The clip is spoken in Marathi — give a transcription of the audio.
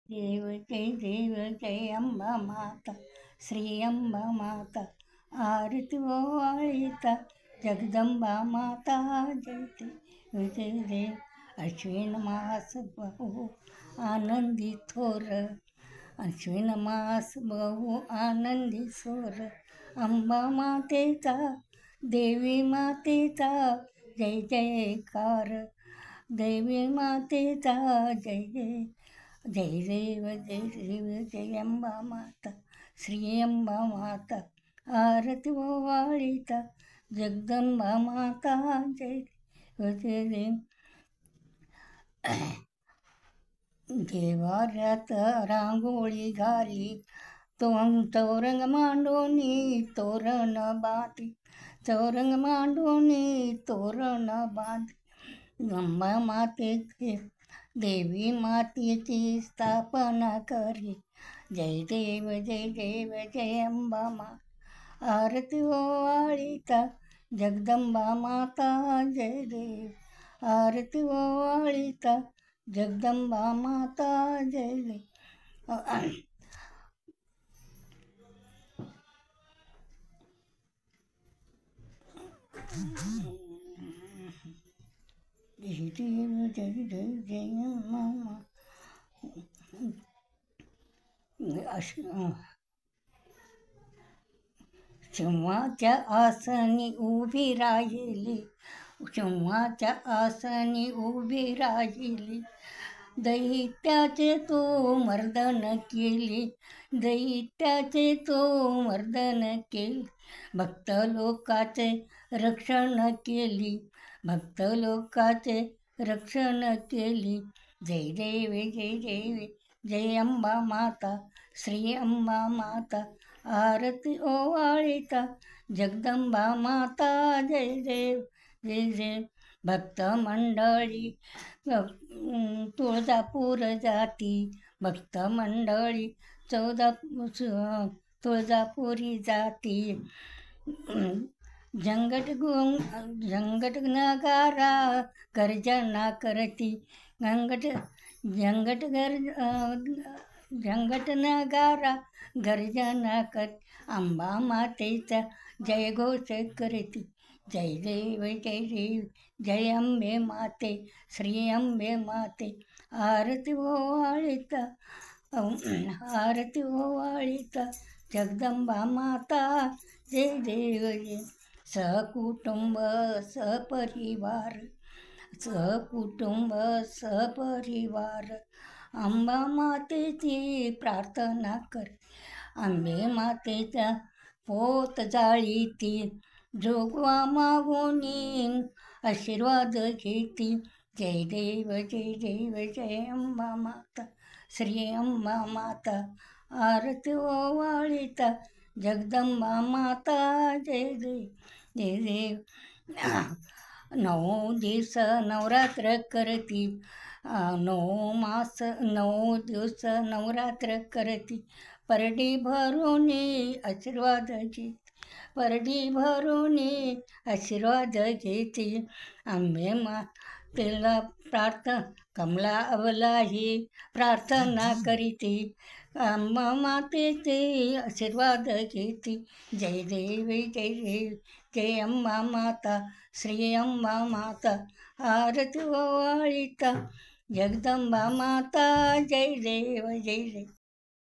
देव जय अंबा माता, श्री अंबा माता, आरती ओवाळीता जगदंबा माता, जय देव अश्विन मास बहु आनंदी थोर, अश्विन मास बहु आनंदी थोर, अंबा मातेचा देवी मातेचा जय जयकार, देवी मातेचा जय जय जय देव जय अंबा माता, श्री अंबा माता, आरती ओवाळीता जगदंबा माता, जय देव देवाऱ्यात रांगोळी घाली, चौरंग मांडोनी तोरण बांधी, चौरंग मांडोनी तोरण बांधी, अंबा मातेचे देवी मातेची स्थापना करी, जय देव जय अंबा माता, आरती ओवाळीता जगदंबा माता, जय देव आरती ओवाळीता जगदंबा माता, जय देव जय देव जय मामा सिंहाच्या आसनी उभी राहिली, सिंहाच्या आसनी उभी राहिली, दैत्याचे तो मर्दन केली, दैत्याचे तो मर्दन केली, भक्त लोकाचे रक्षण केली, भक्त लोकाचे रक्षण केली, जय देव जय अंबा माता, श्री अंबा माता, आरती ओवाळीता जगदंबा माता, जय देव भक्त मंडळी तुळजापूर जाती, भक्त मंडळी तुळजापुरी जाती, झंगट नगारा गर्जना करती, झंगट नगारा गर्जना कर, अंबा मातेचा जय घोष करती, जय देव जय अंबे माते, श्री अंबे माते, आरती ओवाळीता जगदंबा माता, जय देव सहकुटुंब सहपरिवार अंबा मातेची प्रार्थना कर, अंबे मातेचा पोत जाळीती, जोगवा मागोनी आशीर्वाद घेती, जय देव जय अंबा माता, श्री अंबा माता, आरती ओवाळीता जगदंबा माता, जय देव 9 दिवस नवरात्र करती, 9 दिवस नवरात्र करती, परडी भरून आशीर्वाद घेती, परडी भरून आशीर्वाद घेती, अंबे मातेला कमला अबलाही प्रार्थना करीती, अंबा मातेचे आशीर्वाद घेती, जय देव जय अंबा माता, श्री अंबा माता, आरती ओवाळीता जगदंबा माता, जय देव